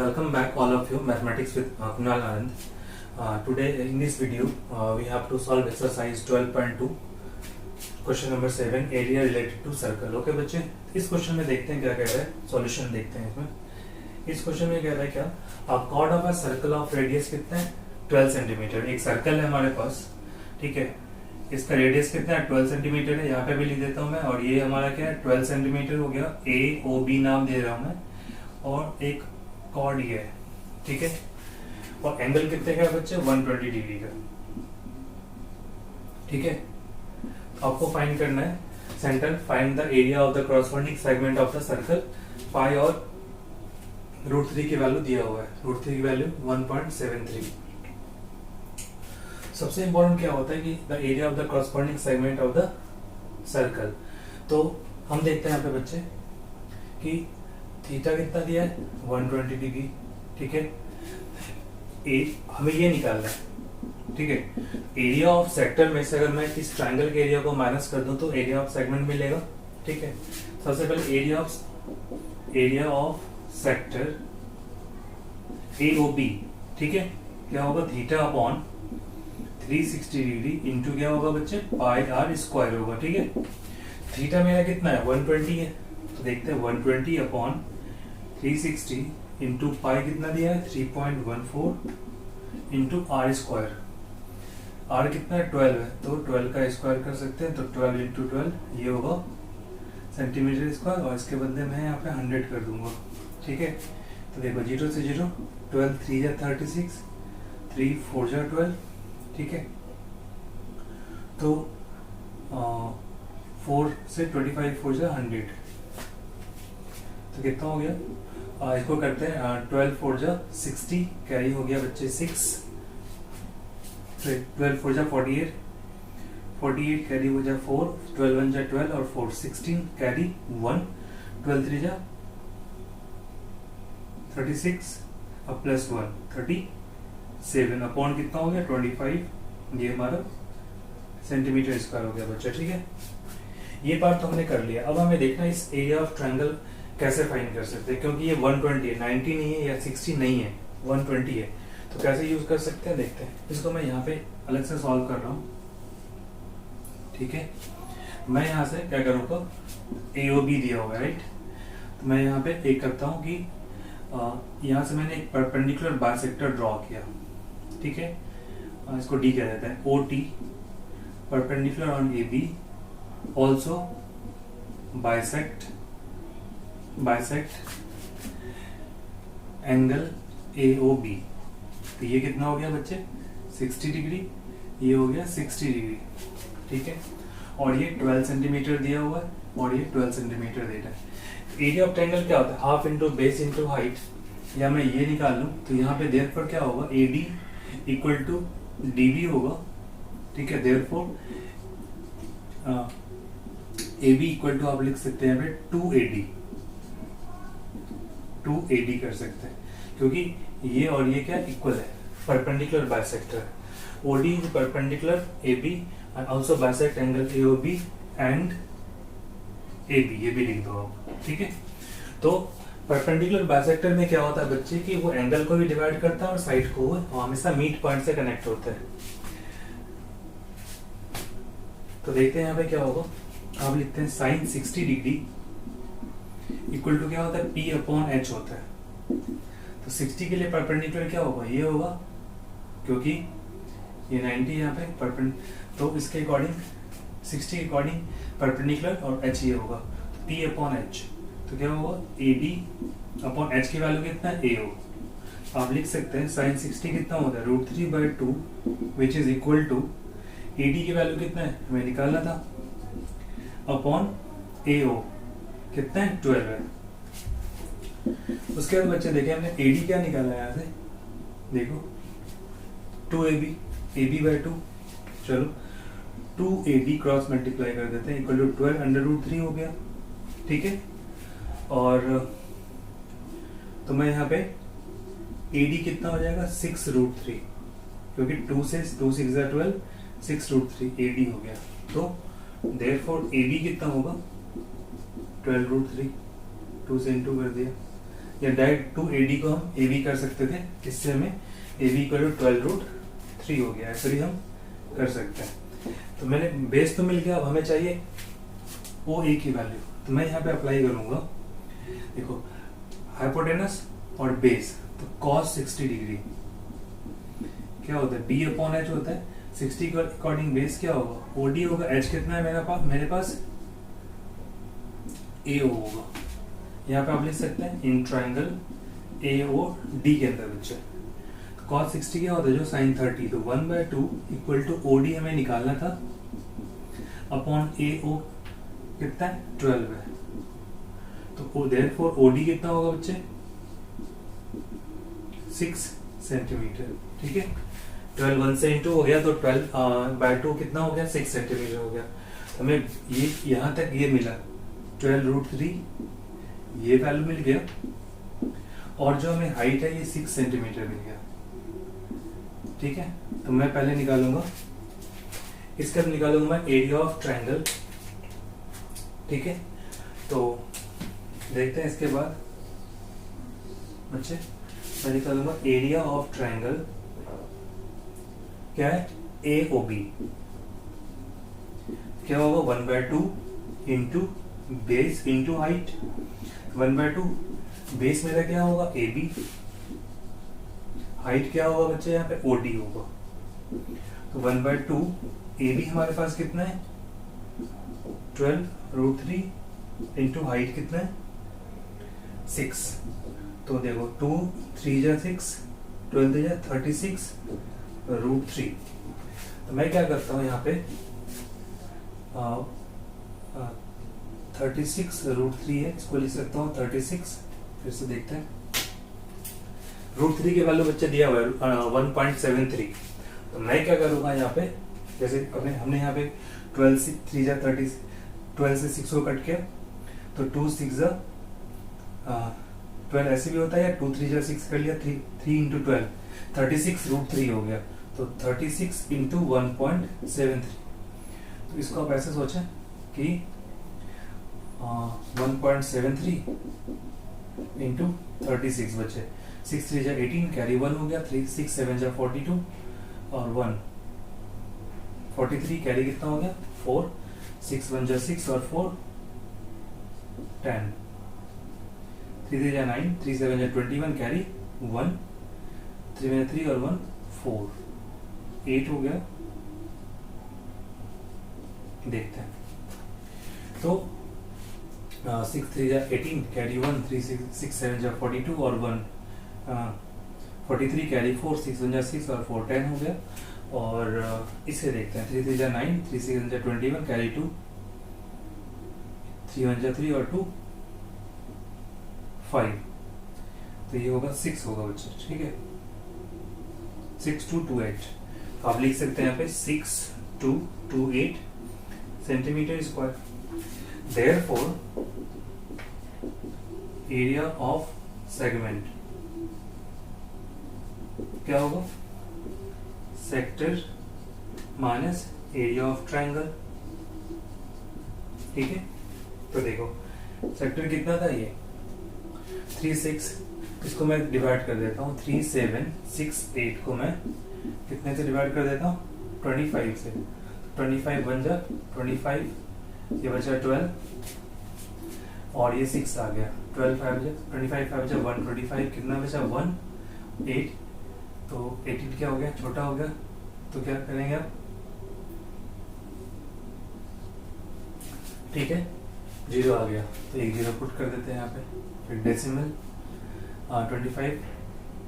Welcome back all of you, Mathematics with Kunal Anand. Today in this video we have to solve exercise 12.2 question number 7 area related to circle. Okay बच्चे, इस question में देखते हैं क्या कह रहा है, सॉल्यूशन देखते हैं इसमें। इस क्वेश्चन में कह रहा है क्या, chord of a circle of radius कितना है 12 सेंटीमीटर। एक सर्कल है हमारे पास, ठीक है, इसका रेडियस कितना है 12 सेंटीमीटर है, यहाँ पे भी लिख देता हूँ मैं। और ये हमारा क्या है 12 सेंटीमीटर हो गया, ए ओ बी नाम दे रहा हूँ मैं, और एक कॉर्ड ये है, ठीक है। और एंगल कितने का बच्चे 120 डिग्री का, ठीक है। आपको फाइंड करना है centre, find the area of the corresponding segment of the circle. Pi और √3 की वैल्यू दिया हुआ है, √3 की वैल्यू 1.73। सबसे इंपॉर्टेंट क्या होता है कि the area of the corresponding segment of the circle. तो हम देखते हैं यहाँ पे बच्चे कि थीटा कितना दिया है 120 डिग्री, ठीक है। हमें ये निकालना है, ठीक है। एरिया ऑफ सेक्टर में से अगर मैं इस ट्रायंगल के एरिया को माइनस कर दूं तो एरिया ऑफ सेगमेंट मिलेगा, ठीक है। सबसे पहले एरिया ऑफ सेक्टर AOB, ठीक है, क्या होगा थीटा अपॉन 360 डिग्री इंटू क्या होगा बच्चे पाई आर स्क्वायर होगा, ठीक है। थीटा मेरा कितना है 120 है, तो देखते हैं 120 अपॉन 360 इंटू पाई कितना दिया है 3.14 इंटू आर स्क्वायर। आर कितना है 12 है, तो 12 का स्क्वायर कर सकते हैं, तो 12 इंटू 12 ये होगा सेंटीमीटर स्क्वायर, और इसके बदले में यहाँ पे 100 कर दूंगा, ठीक है। तो देखो 0 से 0, 12 3 जा 36, 3 4 जा 12, ठीक है। तो 4 से 25 4 जा 100, तो कितना हो गया, इसको करते हैं 12 4 जा 60, कैरी हो गया बच्चे 6, 12 4 जा 48, 48 कैरी हो जा 4, 12 1 जा 12 और 4 16 कैरी 1, 12 3 जा 36 अब प्लस 1 37 अपॉन कितना हो गया 25, ये हमारा सेंटीमीटर स्क्वायर हो गया बच्चा, ठीक है। ये पार्ट तो हमने कर लिया। अब हमें देखना है इस एरिया ऑफ ट्रायंगल कैसे फाइंड कर सकते हैं, क्योंकि ये 120 है, 90 नहीं है या 60 नहीं है, 120 है, तो कैसे यूज कर सकते हैं देखते हैं। इसको मैं यहाँ पे अलग से सॉल्व कर रहा हूँ, ठीक है। मैं यहाँ से क्या करूँगा, AOB दिया हुआ है, राइट। तो मैं यहाँ पे एक करता हूँ कि यहाँ से मैंने एक परपेंडिकुलर बाइसेक्टर ड्रॉ किया, ठीक है। इसको D कह देते हैं, OT perpendicular on AB also bisect angle AOB। तो ये कितना हो गया बच्चे 60 डिग्री, ये हो गया 60 डिग्री, ठीक है। और ये 12 सेंटीमीटर दिया हुआ है, और ये 12 सेंटीमीटर दे रहा है। एरिया ऑफ ट्रायंगल क्या होता है, half into base into height. या मैं ये निकाल लूं तो यहाँ पे देयरफॉर क्या होगा AD इक्वल टू DB होगा, ठीक है। देयरफॉर AB इक्वल टू आप लिख सकते हैं यहाँ पे 2AD कर सकते हैं, क्योंकि ये और ये क्या इक्वल है, perpendicular bisector. OD is perpendicular AB and also bisect angle AOB and AB, ये भी लिख दो आप, ठीक है। तो परपेंडिकुलर बाइसेक्टर में क्या होता है बच्चे कि वो एंगल को भी डिवाइड करता है और साइड को हमेशा मीट पॉइंट से कनेक्ट होता है। तो देखते हैं यहाँ पे क्या होगा, आप लिखते हैं साइन 60 डिग्री इक्वल टू क्या होता है P अपॉन H होता है। तो 60 के लिए परपेंडिकुलर क्या होगा, ये होगा, क्योंकि ये 90 यहाँ पे परपेंडिकुलर, तो इसके अकॉर्डिंग 60 के अकॉर्डिंग परपेंडिकुलर और H ये होगा, तो P अपॉन H, तो क्या होगा AD अपॉन H की वैल्यू कितना है AO। आप लिख सकते हैं साइन 60 कितना होता है √3/2 which is equal to AD की वैल्यू कितना है हमें निकालना था अपॉन AO कितना है 12 है। उसके बाद बच्चे देखें हमने AD क्या निकाला है यहाँ से, देखो 2AB/2, चलो 2AD क्रॉस मल्टीप्लाई कर देते हैं इक्वल टू 12 √3 हो गया, ठीक है। और तो मैं यहाँ पे AD कितना हो जाएगा 6√3, क्योंकि 2 से 2 6 12, 6√3 AD हो गया। तो देयरफॉर AB कितना होगा 12√3, 2 से इंटू कर दिया, या डायरेक्ट 2AD को हम AB कर सकते थे, इससे हमें AB इक्वल टू 12√3 हो गया, ऐसे भी हम कर सकते हैं। तो मैंने बेस तो मिल गया, अब हमें चाहिए OA की वैल्यू, तो मैं यहाँ पे अप्लाई करूंगा। देखो हाइपोटेनस और बेस, तो cos 60 डिग्री क्या होता है, B/H होता है। 60 के अकॉर्डिंग बेस क्या होगा, OD होगा। H कितना है मेरे पास AO होगा। यहाँ पे आप लिख सकते हैं इन ट्राइंगल AOD के अंदर बच्चे cos 60 क्या होता है, जो sin 30, तो 1/2 इक्वल टू OD हमें निकालना था अपॉन AO कितना है 12 है, तो देयरफॉर OD कितना होगा बच्चे 6 सेंटीमीटर। ठीक है, 12 1 से इंटू हो गया, तो 12/2 कितना हो गया 6 सेंटीमीटर हो गया। हमें ये यहाँ तक ये मिला 12√3, ये वैल्यू मिल गया, और जो हमें हाइट है ये 6 सेंटीमीटर मिल गया। ठीक है, तो मैं पहले निकालूंगा, इसका निकालूंगा मैं एरिया ऑफ ट्रायंगल। ठीक है, तो देखते हैं इसके बाद बच्चे, मैं निकालूंगा एरिया ऑफ ट्रायंगल क्या है AOB, क्या होगा 1/2 into base into height. 1/2 base मेरा क्या होगा AB, हाइट क्या होगा बच्चे यहाँ पे OD होगा। तो 1/2 AB हमारे पास कितना है 12√3 इंटू हाइट कितना है 6। तो देखो 2 3 जा 6, 12 जा 36√3। तो मैं क्या करता हूँ यहाँ पे 36√3 है, इसको लिख सकता हूँ 36। फिर से देखते हैं, √3 के वैल्यू बच्चे दिया हुआ है 1.73। तो मैं क्या करूंगा यहाँ पे, जैसे हमने यहाँ पे 12 से 3 जा 30, 12 से 6 को कट किया, तो 2 6 जा 12 ऐसे भी होता है, या 2 3 जा 6 कर लिया, 3 इंटू 12 36√3 हो गया। तो 36 इंटू 1.73, तो इसको आप ऐसे सोचें कि 1.73 इंटू 36 बचे, 6 3 जा 18, कैरी 1 हो गया, 3 6 7 जा 42 और 1 43, कैरी कितना हो गया 4, 6 1 जा 6 और 4 10, 3 3 जा 9, 3 7 जा 21, कैरी 1, 3 में 3 और 1 4, 8 हो गया। देखते हैं, तो 6 3 जा 18, कैरी 1, 3 6 7 जा 42 और 1 43, कैरी 4, 6 1 जा 6 और 4 10 हो गया। और इसे देखते हैं, 3 3 जा 9, 3 6 जा 21, कैरी 2, 3 1 जा 3 और 2 5, तो ये होगा 6 होगा बच्चे। ठीक है, 6228, तो आप लिख सकते हैं यहाँ पे 6228 centimetre square. Therefore, area of segment क्या होगा sector minus area of triangle. ठीक है, तो देखो सेक्टर कितना था ये 3 6, इसको मैं डिवाइड कर देता हूँ 3 7 6 8 को मैं कितने से डिवाइड कर देता हूँ 25 से। 25 बन जा 25, ये बचा 12 और ये 6 आ गया, 12 5 बचा 25 5 बचा 125, कितना बचा 1 8, तो 18 क्या हो गया छोटा हो गया, तो क्या करेंगे आप, ठीक है 0 आ गया, तो एक 0 पुट कर देते हैं यहाँ पे। फिर डेसिमल 25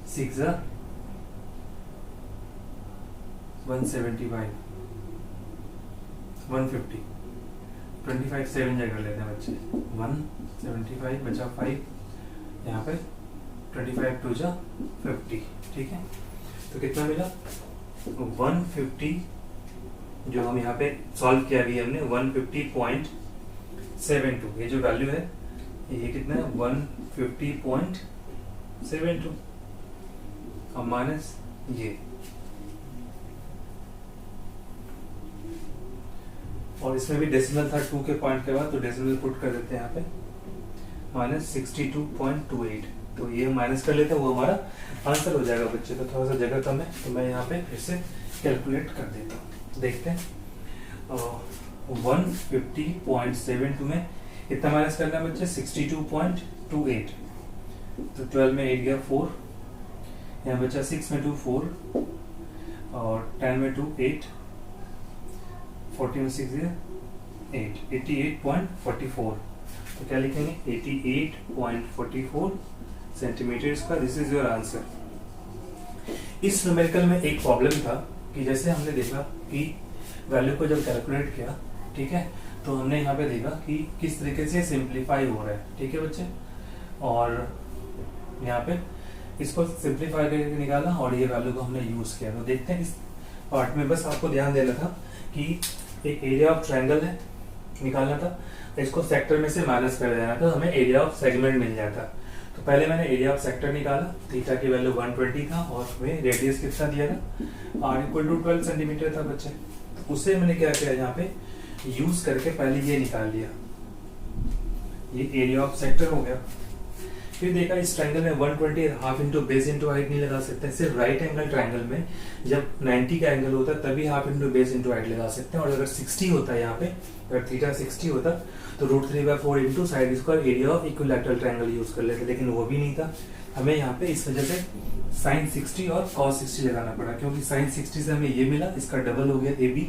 6 जा 175 150, 25 7 जा कर लेते हैं बच्चे 175 बचा 5, यहाँ पे 25 2 जा 50। ठीक है, तो कितना मिला 150, जो हम यहाँ पे सॉल्व किया भी हमने 150.72, ये जो वैल्यू है ये कितना है 150.72 और माइनस ये, और इसमें भी डेसिमल था 2 के पॉइंट के बाद, तो डेसिमल पुट कर देते हैं यहाँ पे माइनस 62.28। तो ये माइनस कर लेते हैं, वो हमारा आंसर हो जाएगा बच्चे। तो थोड़ा सा जगह कम है तो मैं यहाँ पे फिर से कैलकुलेट कर देता हूँ। देखते हैं 150.72 में कितना माइनस करना है बच्चे, 62.28। तो 12 में 8 गया 4, यहाँ बचा 6 में 2 4 और 10 में 2 8, 40 में 6 गया 8, 88.44। तो क्या लिखेंगे 88.44 centimetre square. This is your answer. इस न्यूमेरिकल में एक प्रॉब्लम था कि जैसे हमने देखा कि वैल्यू को जब कैलकुलेट किया, ठीक है, तो हमने यहाँ पे देखा कि किस तरीके से सिंप्लीफाई हो रहा है, ठीक है बच्चे। और यहाँ पे इसको सिंप्लीफाई करके निकाला और ये वैल्यू को हमने यूज किया। तो देखते हैं इस पार्ट में बस आपको ध्यान देना था कि एक एरिया ऑफ ट्रायंगल है, निकालना था, इसको सेक्टर में से माइनस कर देना था, हमें एरिया ऑफ सेगमेंट मिल जाता। तो पहले मैंने एरिया ऑफ सेक्टर निकाला, थीटा की वैल्यू 120 था और हमें रेडियस कितना दिया था, r इक्वल टू 12 सेंटीमीटर था बच्चे। तो उससे मैंने क्या किया, यहाँ पे यूज करके पहले ये निकाल लिया, ये एरिया ऑफ सेक्टर हो गया। फिर देखा इस ट्रायंगल में 120 half into base into height नहीं लगा सकते, सिर्फ राइट एंगल ट्रायंगल में जब 90 का एंगल होता है तभी half into base into height लगा सकते हैं। और अगर 60 होता है यहाँ पे, अगर थीटा 60 होता तो √3/4 into side square area of equilateral triangle use कर लेते, लेकिन वो भी नहीं था। हमें यहाँ पे इस वजह से sin 60 और cos 60 लगाना पड़ा, क्योंकि sin 60 से हमें ये मिला, इसका डबल हो गया AB,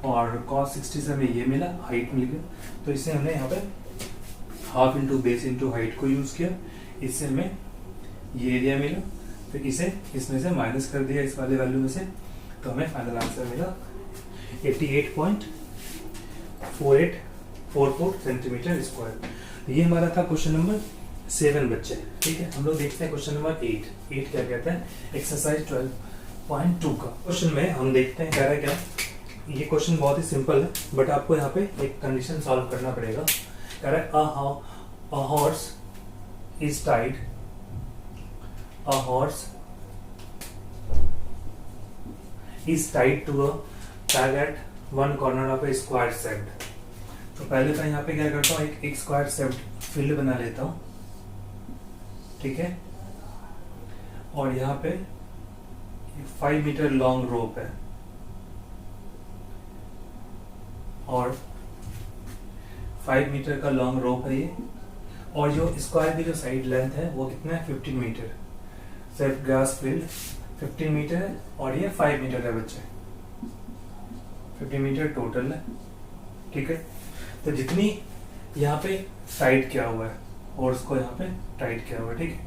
और cos 60 से हमें ये मिला, हाइट मिल गया। तो इससे हमने यहाँ पे half into base into height को यूज किया, इससे हमें ये एरिया मिला। फिर इसे इसमें से माइनस कर दिया इस वाले वैल्यू में से, तो हमें फाइनल आंसर मिला 88.4844 सेंटीमीटर स्क्वायर। ये हमारा था क्वेश्चन नंबर 7 बच्चे, ठीक है। हम लोग देखते हैं क्वेश्चन नंबर 8 क्या कहता है, एक्सरसाइज 12.2 का क्वेश्चन में हम देखते हैं कह रहा है क्या। ये क्वेश्चन बहुत ही सिंपल है, बट आपको यहाँ पे एक कंडीशन सॉल्व करना पड़ेगा। कह रहा है a horse is tied to a tag at one corner of a square set। तो पहले तो यहाँ पे क्या करता हूँ, एक स्क्वायर सेट फील्ड बना लेता हूँ, ठीक है। और यहाँ पे 5 मीटर लॉन्ग रोप है और 5 मीटर का लॉन्ग रोप है ये, और जो स्क्वायर की जो साइड लेंथ है वो कितना है 15 मीटर। सिर्फ ग्रास फील्ड 15 मीटर है और ये 5 मीटर है बच्चे, 15 मीटर टोटल है, ठीक है। तो जितनी यहाँ पे टाइट किया हुआ है और उसको यहाँ पे टाइट किया हुआ है, ठीक है।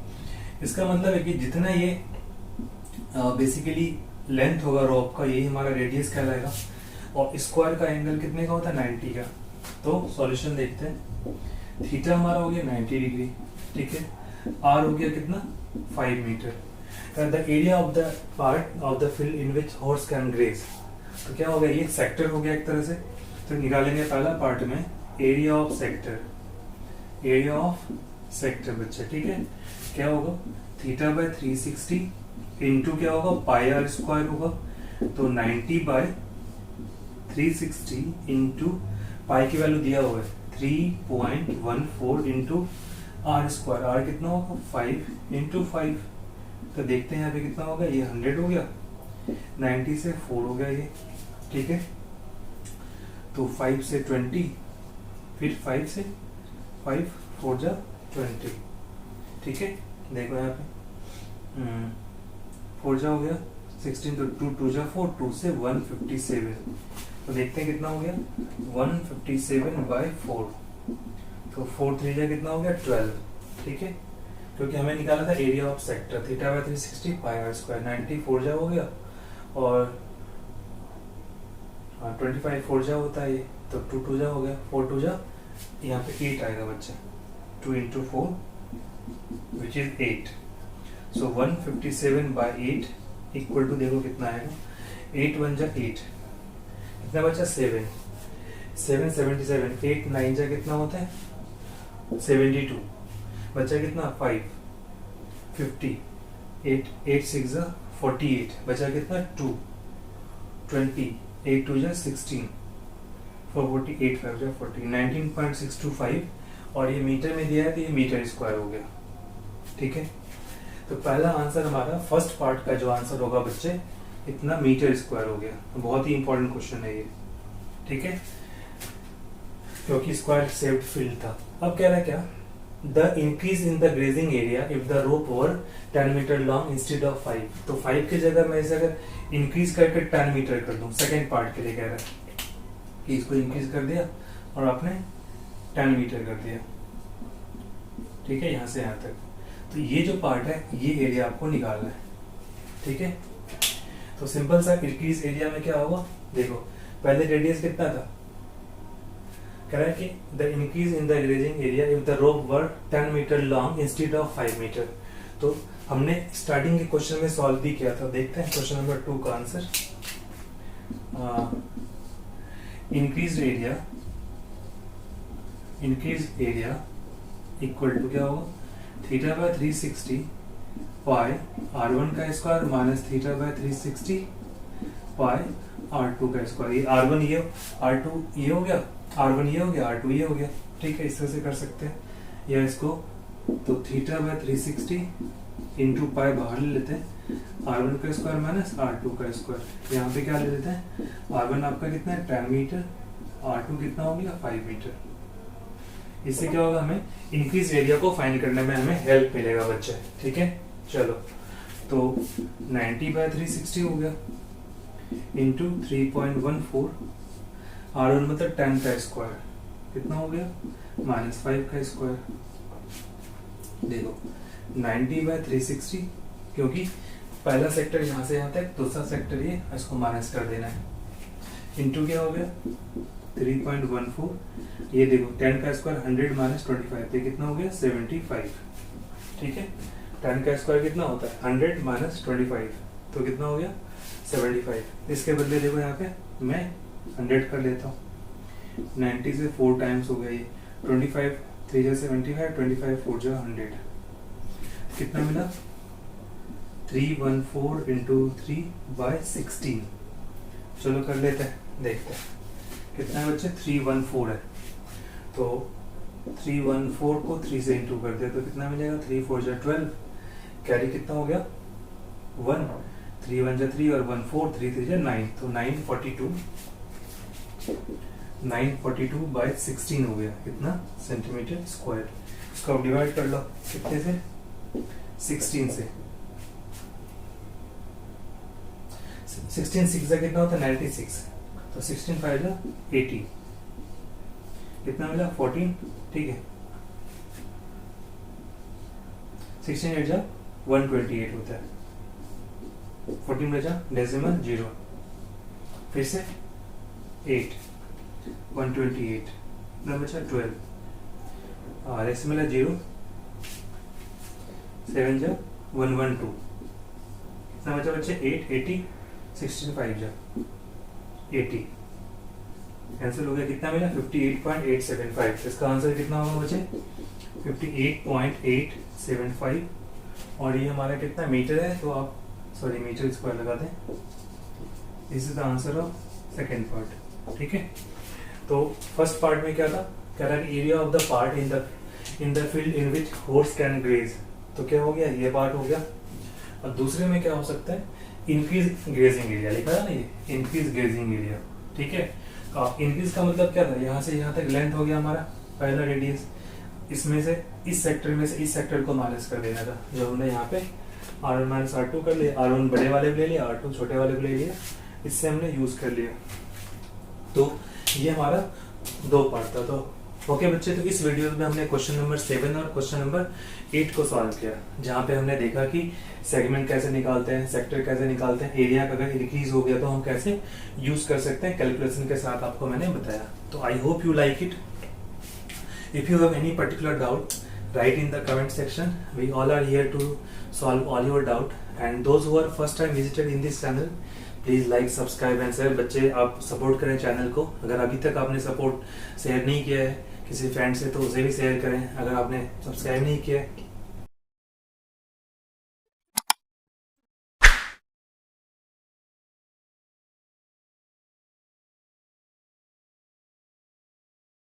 इसका मतलब है कि जितना ये बेसिकली लेंथ होगा रोप का, यही हमारा रेडियस कहलाएगा। और स्क्वायर का एंगल कितने का होता है 90 का। तो सॉल्यूशन देखते हैं, थीटा हमारा हो गया 90 डिग्री, ठीक है। आर हो गया कितना 5 meter. The area of the part of the field in which horse can graze. तो क्या हो गया, ये सेक्टर हो गया एक तरह से। तो निकालेंगे पहला पार्ट में area of sector, area of sector बच्चे, ठीक है। क्या होगा थीटा बाय 360 इंटू क्या होगा पाई आर स्क्वायर होगा। तो 90/360 इंटू पाई की वैल्यू दिया हुआ है 3.14 इंटू आर स्क्वायर, आर कितना होगा 5 इंटू 5। तो देखते हैं यहाँ पे कितना होगा, ये 100 हो गया, 90 से 4 हो गया ये, ठीक है। तो 5 से 20, फिर 5 से 5 4 जा 20, ठीक है। देखो यहाँ पे 4 जा हो गया 16, तो 2 जा 4, 2 से 157। तो देखते हैं कितना हो गया 157/4। तो 4 3 जा कितना हो गया 12, ठीक है। क्योंकि हमें निकाला था area of sector, theta by 360 pi R square. 90 4 जा हो गया और 25 4 जा होता है ये, तो 2 2 जा हो गया, 4 2 जा यहाँ पे 8 आएगा बच्चे, 2 into 4 which is 8। So 157/8 equal to देखो कितना आएगा, 8 1 जा 8, कितना बचा 7 77, 8 9 जा कितना होता है 72, बचा कितना 5 50, 8 6 जा 48, बचा कितना 2 20, 8 2 जा 16, 448 5 जा 40, 19.625। और ये मीटर में दिया है तो ये मीटर स्क्वायर हो गया, ठीक है, तो पहला आंसर हमारा फर्स्ट पार्ट का जो आंसर होगा बच्चे, इतना मीटर स्क्वायर हो गया। बहुत ही इंपॉर्टेंट क्वेश्चन है ये, ठीक है, क्योंकि स्क्वायर शेप्ड फील्ड था। अब कह रहा है क्या, the increase in the grazing area if the rope were 10 meter long instead of 5। तो 5 की जगह मैं इसे अगर इंक्रीज करके 10 मीटर कर दूं, सेकेंड पार्ट के लिए कह रहा है कि इसको इंक्रीज कर दिया और आपने 10 मीटर कर दिया, ठीक है, यहां से यहां तक। तो ये जो पार्ट है ये एरिया आपको निकालना है, ठीक है। तो सिंपल सा इंक्रीज एरिया में क्या होगा, देखो पहले रेडियस कितना था, कह रहा है कि the increase in the grazing area if the rope were 10 meter long instead of 5 meter. तो हमने स्टार्टिंग के क्वेश्चन में सॉल्व भी किया था, देखते हैं क्वेश्चन नंबर 2 का answer. Increase area equal to क्या होगा, थीटा बाय 360 पाई r1 का square minus theta by 360 pi r2 का स्क्वायर। ये r1 ये, r2 ये हो गया, r1 ये हो गया, r2 ये हो गया, ठीक है, इस तरह से कर सकते हैं। या इसको तो थीटा बाय 360 इंटू पाई बाहर ले लेते हैं, r1 का स्क्वायर माइनस r2 का स्क्वायर। यहाँ पे क्या ले लेते हैं, r1 आपका कितना है 10 मीटर, r2 कितना हो गया 5 मीटर। इससे क्या होगा, हमें इंक्रीज एरिया को फाइंड करने में हमें हेल्प मिलेगा बच्चे, ठीक है। चलो तो 90 बाय 360 हो गया इंटू 3.14, r1 मतलब 10 का स्क्वायर कितना हो गया माइनस 5 का स्क्वायर। देखो 90 बाय 360, क्योंकि पहला सेक्टर यहाँ से यहाँ तक, दूसरा सेक्टर ये, इसको माइनस कर देना है, इंटू क्या हो गया 3.14। ये देखो 10 का स्क्वायर 100 माइनस 25, ये कितना हो गया 75, ठीक है। 10 का स्क्वायर कितना होता है 100 माइनस 25, तो कितना हो गया 75। इसके बदले देखो यहाँ पे मैं 100 कर लेता हूँ, 90 से 4 टाइम्स हो गया ये, 25 3 जा 75, 25 4 जा 100, कितना मिला 314 इंटू 3 बाय 16। चलो कर लेते हैं, देखते हैं कितना है बच्चे, 314 है, तो 314 को 3 से इंटू कर दिया तो कितना मिलेगा 3 4 जा 12, कैरी कितना हो गया 1, 3 1 जा 3 और 1 4, 3 3 जा 9, तो 942 बाय 16 हो गया, कितना सेंटीमीटर स्क्वायर। इसको अब डिवाइड कर लो, कितने से 16 से, 16 6 जा कितना होता है 96, तो 16 5 जा 80, कितना मिला 14, ठीक है। 16 8 जा 128 होता है, 14 बचा डेसिमल 0, फिर से 8 128, कितना बचा 12, डेसिमल है 0, 7 जा 112, कितना बचा बच्चे 8 80, 16 5 जा 80, कैंसिल हो गया, कितना मिला 58.875। इसका आंसर कितना होगा मुझे 58.875, और ये हमारा कितना मीटर है, तो आप सॉरी मीटर स्क्वायर लगा दें। This is the answer of second part, ठीक है। तो फर्स्ट पार्ट में क्या था, कह रहा है area of the part in the field in which horse can graze, तो क्या हो गया ये पार्ट हो गया। और दूसरे में क्या हो सकता है, इंक्रीज ग्रेजिंग एरिया लिखा है ना, ये इंक्रीज ग्रेजिंग एरिया, ठीक है। इंक्रीज का मतलब क्या था, यहाँ से यहाँ तक लेंथ हो गया हमारा पहला रेडियस, इसमें से इस सेक्टर में से इस सेक्टर को माइनस कर देना था, जो हमने यहाँ पे R1 माइनस R2 कर लिया, R1 बड़े वाले को ले लिया, R2 छोटे वाले को ले लिया, इससे हमने यूज कर लिया। तो ये हमारा 2 पार्ट था। तो ओके बच्चे, तो इस वीडियो में हमने क्वेश्चन नंबर 7 और क्वेश्चन नंबर 8 को सॉल्व किया, जहाँ पे हमने देखा कि सेगमेंट कैसे निकालते हैं, सेक्टर कैसे निकालते हैं, एरिया का अगर इंक्रीज हो गया तो हम कैसे यूज कर सकते हैं, कैलकुलेशन के साथ आपको मैंने बताया। तो I hope you like it. If you have any particular doubt, write in the comment section. We all are here to solve all your doubt. And those who are first time visited in this channel, please like, subscribe and share. बच्चे आप support करें channel को। अगर अभी तक आपने support share नहीं किया है किसी फ्रेंड से, तो उसे भी शेयर करें। अगर आपने सब्सक्राइब नहीं किया है